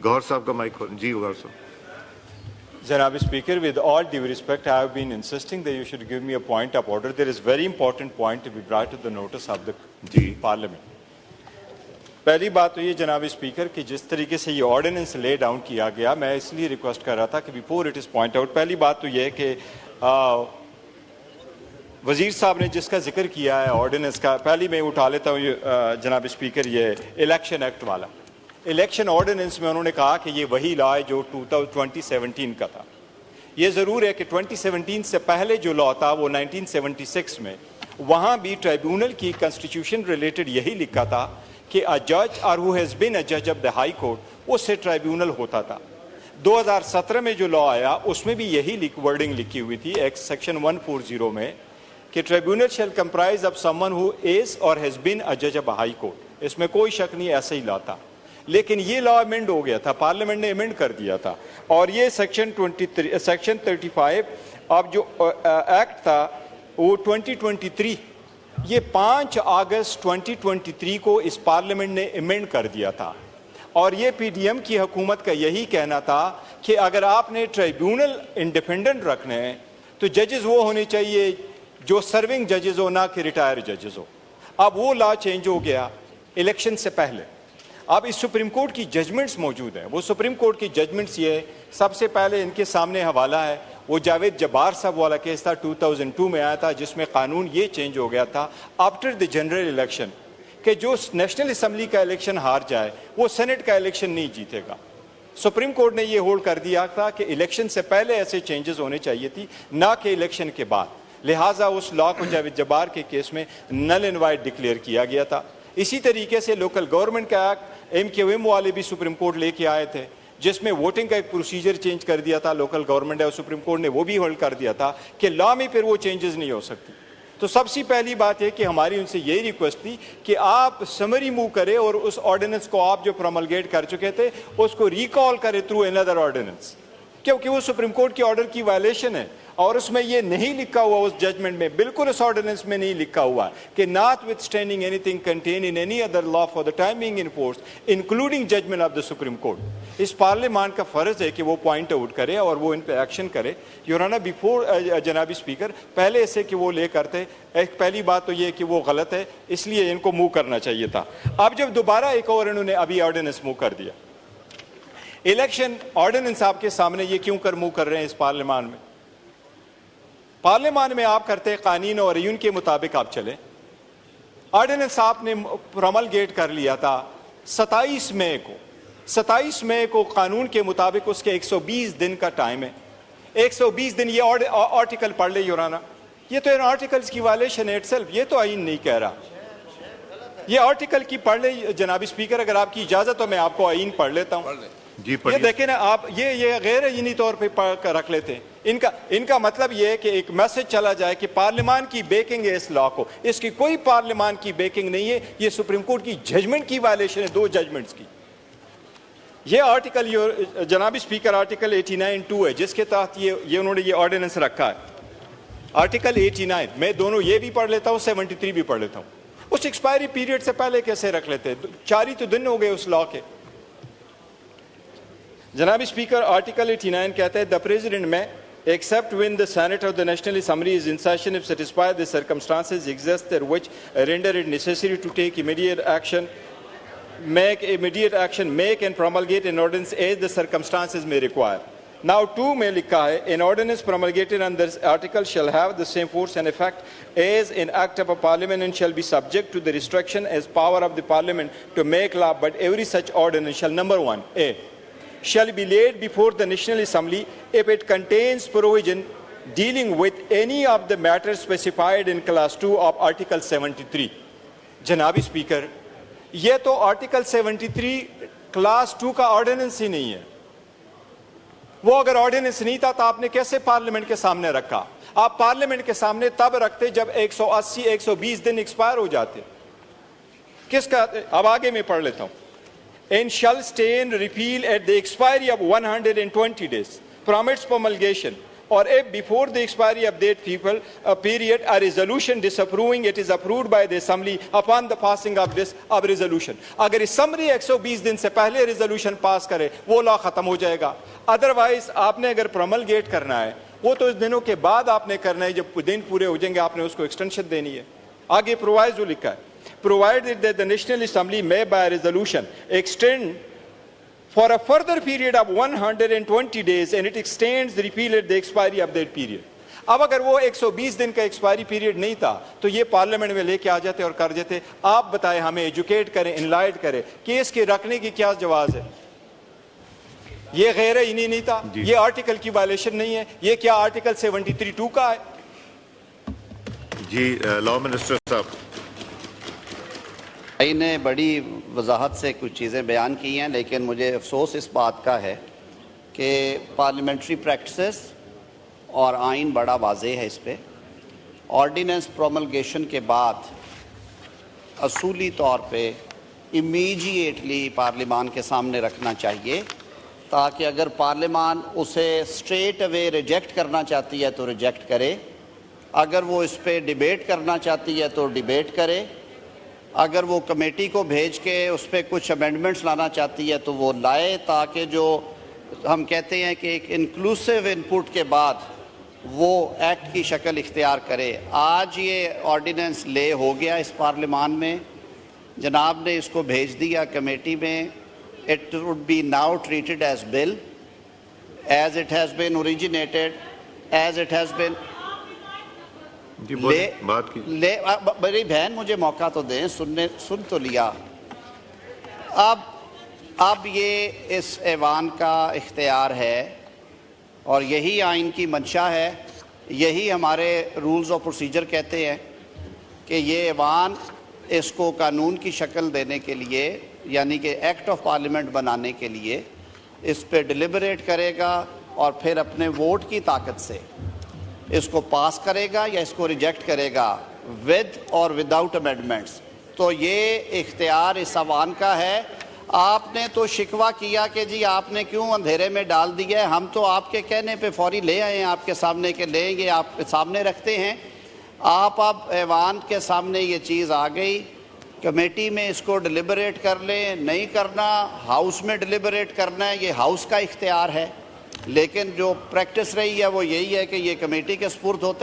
गौहर साहब का माइक खोलें। जी गौहर साहब। Janab Speaker, with all due respect, I have been insisting that you should give me a point of order. There is very important point to be brought to the notice of the Parliament. पहली बात तो ये जनाब speaker कि जिस तरीके से ये ऑर्डिनेंस ले डाउन किया गया, मैं इसलिए रिक्वेस्ट कर रहा था कि before it is point out, पहली बात तो ये है कि वज़ीर साहब ने जिसका जिक्र किया है ऑर्डिनेंस का, पहली मैं उठा लेता हूँ जनाब स्पीकर, ये इलेक्शन एक्ट वाला इलेक्शन ऑर्डिनेंस में उन्होंने कहा कि ये वही लॉ है जो 2017 का था। ये ज़रूर है कि 2017 से पहले जो लॉ था वो 1976 में, वहाँ भी ट्राइब्यूनल की कॉन्स्टिट्यूशन रिलेटेड यही लिखा था कि अ जज और हु हैज़ बीन अ जज ऑफ द हाई कोर्ट, उससे ट्राइब्यूनल होता था। 2017 में जो लॉ आया उसमें भी यही वर्डिंग लिखी हुई थी एक्ट सेक्शन 140 में कि tribunal shall comprise of someone who is or has been a जज ऑफ अ हाई कोर्ट। इसमें कोई शक नहीं, ऐसा ही लॉ था। लेकिन ये लॉ अमेंड हो गया था, पार्लियामेंट ने अमेंड कर दिया था, और ये सेक्शन 35 अब जो एक्ट था वो 2023, ये 5 अगस्त 2023 को इस पार्लियामेंट ने अमेंड कर दिया था। और ये पीडीएम की हुकूमत का यही कहना था कि अगर आपने ट्राइब्यूनल इंडिपेंडेंट रखने हैं तो जजेस वो होने चाहिए जो सर्विंग जजेस हो, ना कि रिटायर जजेस हो। अब वो लॉ चेंज हो गया इलेक्शन से पहले। अब इस सुप्रीम कोर्ट की जजमेंट्स मौजूद हैं। वो सुप्रीम कोर्ट की जजमेंट्स ये, सबसे पहले इनके सामने हवाला है वो जावेद जब्बार साहब वाला केस था, 2002 में आया था, जिसमें कानून ये चेंज हो गया था आफ्टर द जनरल इलेक्शन कि जो नेशनल असम्बली का इलेक्शन हार जाए वो सेनेट का इलेक्शन नहीं जीतेगा। सुप्रीम कोर्ट ने ये होल्ड कर दिया था कि इलेक्शन से पहले ऐसे चेंजेस होने चाहिए थी, ना कि इलेक्शन के बाद। लिहाजा उस लॉ को जावेद जब्बार के केस में नल एंड वाइड डिक्लेयर किया गया था। इसी तरीके से लोकल गवर्नमेंट का एक्ट MQM वाले भी सुप्रीम कोर्ट लेके आए थे, जिसमें वोटिंग का एक प्रोसीजर चेंज कर दिया था लोकल गवर्नमेंट है, और सुप्रीम कोर्ट ने वो भी होल्ड कर दिया था कि लॉ में फिर वो चेंजेस नहीं हो सकती। तो सबसे पहली बात है कि हमारी उनसे यही रिक्वेस्ट थी कि आप समरी मूव करें और उस ऑर्डिनेंस को आप जो प्रोमलगेट कर चुके थे उसको रिकॉल करें थ्रू अनदर ऑर्डिनेंस, क्योंकि वो सुप्रीम कोर्ट के ऑर्डर की वायलेशन है। और उसमें ये नहीं लिखा हुआ, उस जजमेंट में बिल्कुल उस ऑर्डिनेंस में नहीं लिखा हुआ कि notwithstanding anything contain in any other law for the time being in force including judgement of the Supreme Court. इस पार्लियामेंट का फर्ज है कि वो पॉइंट आउट करे और वो इन पे एक्शन करे। योर ऑनर, बिफोर जनाबी स्पीकर, पहले से कि वो ले करते, एक पहली बात तो ये कि वो गलत है, इसलिए इनको मूव करना चाहिए था। अब जब दोबारा एक और इन्होंने अभी ऑर्डिनेंस मूव कर दिया, इलेक्शन ऑर्डिनेंस आपके सामने, ये क्यों मूव कर रहे हैं इस पार्लियामेंट में? पार्लियामेंट में आप करते कानून और यून के मुताबिक आप चले। ऑर्डिनेंस आपने प्रोमलगेट कर लिया था 27 मई को। 27 मई को कानून के मुताबिक उसके 120 दिन का टाइम है। 120 दिन, ये आर्टिकल पढ़ ले योर ऑनर, ये तो इन आर्टिकल्स की वायलेशन है इटसेल्फ, ये तो आईन नहीं कह रहा। ये आर्टिकल की पढ़ ले जनाबी स्पीकर, अगर आपकी इजाजत हो मैं आपको आईन पढ़ लेता हूँ। ये देखें ना आप, ये गैर आईनी तौर पे रख लेते हैं। इनका मतलब ये है कि एक मैसेज चला जाए कि पार्लियामेंट की बेकिंग है इस लॉ को। इसकी कोई पार्लियामेंट की बेकिंग नहीं है, ये सुप्रीम कोर्ट की जजमेंट की वायलेशन है, 2 जजमेंट्स की। ये आर्टिकल जनाबी स्पीकर आर्टिकल 89(2) है, जिसके तहत ये उन्होंने ये ऑर्डिनेंस रखा है। आर्टिकल 89, मैं दोनों ये भी पढ़ लेता हूँ, 73 भी पढ़ लेता हूँ। उस एक्सपायरी पीरियड से पहले कैसे रख लेते? 4 ही तो दिन हो गए उस लॉ के। जनाब स्पीकर आर्टिकल 89 कहता है द प्रेसिडेंट में except when the Senate of the National Assembly is in session if satisfied the circumstances exist there which render it necessary to take immediate action, make and promulgate an ordinance as the circumstances may require. Now 2 में लिखा है an ordinance promulgated under this article shall have the same force and effect as an act of a parliament and shall be subject to the restriction as power of the parliament to make law, but every such ordinance shall, number 1, A, shall be laid before the National Assembly if it contains provision dealing with any of the matters specified in class 2 of article 73. जनाबी speaker, ये तो article 73 class 2 का ordinance ही नहीं है। वो अगर ordinance नहीं था तो आपने कैसे पार्लियामेंट के सामने रखा? आप पार्लियामेंट के सामने तब रखते जब 180-120 दिन एक्सपायर हो जाते। किसका? अब आगे मैं पढ़ लेता हूं। And shall stay and repeal at the expiry of 120 days from its promulgation, or if before the expiry of that period a resolution disapproving it is approved by the assembly upon the passing of this resolution. اگر assembly 120 دن سے پہلے resolution pass کرے وہ لا ختم ہو جائے گا. Otherwise آپ نے اگر پروملگیٹ کرنا ہے وہ تو اس دنوں کے بعد آپ نے کرنا ہے, جب دن پورے ہو جائیں گے آپ نے اس کو ایکسٹینشن دینی ہے. آگے پرووائزو لکھا ہے, provided that the National Assembly may by resolution extend for a further period of 120 days and it extends repeated the expiry of that period. اب اگر وہ 120 دن کا ایکسپائری پیریڈ نہیں تھا تو یہ پارلیمنٹ میں لے کے آ جاتے اور کر دیتے. آپ بتائیں, ہمیں ایجوکیٹ کریں, انلائٹ کریں, کیس کے رکھنے کی کیا جواز ہے؟ یہ غیر آئینی نہیں تھا, یہ آرٹیکل کی وائلیشن نہیں ہے, یہ کیا آرٹیکل 73(2) کا ہے؟ جی لا منسٹر صاحب. بھائی نے بڑی وضاحت سے کچھ چیزیں بیان کی ہیں, لیکن مجھے افسوس اس بات کا ہے کہ پارلیمنٹری پریکٹسز اور آئین بڑا واضح ہے اس پہ. آرڈیننس پروملگیشن کے بعد اصولی طور پہ امیجیٹلی پارلیمان کے سامنے رکھنا چاہیے, تاکہ اگر پارلیمان اسے اسٹریٹ اوے ریجیکٹ کرنا چاہتی ہے تو ریجیکٹ کرے, اگر وہ اس پہ ڈیبیٹ کرنا چاہتی ہے تو ڈیبیٹ کرے, اگر وہ کمیٹی کو بھیج کے اس پہ کچھ امینڈمنٹس لانا چاہتی ہے تو وہ لائے, تاکہ جو ہم کہتے ہیں کہ ایک انکلوسیو انپٹ کے بعد وہ ایکٹ کی شکل اختیار کرے. آج یہ آرڈیننس لے ہو گیا اس پارلیمان میں, جناب نے اس کو بھیج دیا کمیٹی میں. It would be now treated as bill, as it has been originated, as it has been. میری بہن مجھے موقع تو دیں, سن تو لیا. اب یہ اس ایوان کا اختیار ہے اور یہی آئین کی منشا ہے, یہی ہمارے رولز آف پروسیجر کہتے ہیں کہ یہ ایوان اس کو قانون کی شکل دینے کے لیے, یعنی کہ ایکٹ آف پارلیمنٹ بنانے کے لیے اس پہ ڈیلیبریٹ کرے گا اور پھر اپنے ووٹ کی طاقت سے اس کو پاس کرے گا یا اس کو ریجیکٹ کرے گا ود اور وداؤٹ امینڈمنٹس. تو یہ اختیار اس ایوان کا ہے. آپ نے تو شکوہ کیا کہ جی آپ نے کیوں اندھیرے میں ڈال دیا ہے, ہم تو آپ کے کہنے پہ فوری لے آئے ہیں آپ کے سامنے کہ لیں گے, آپ کے سامنے رکھتے ہیں. آپ اب ایوان کے سامنے یہ چیز آ گئی, کمیٹی میں اس کو ڈیلیبریٹ کر لیں, نہیں کرنا ہاؤس میں ڈیلیبریٹ کرنا ہے, یہ ہاؤس کا اختیار ہے. لیکن جو پریکٹس رہی ہے وہ یہی ہے کہ یہ کمیٹی کے سپرد ہوتا ہے.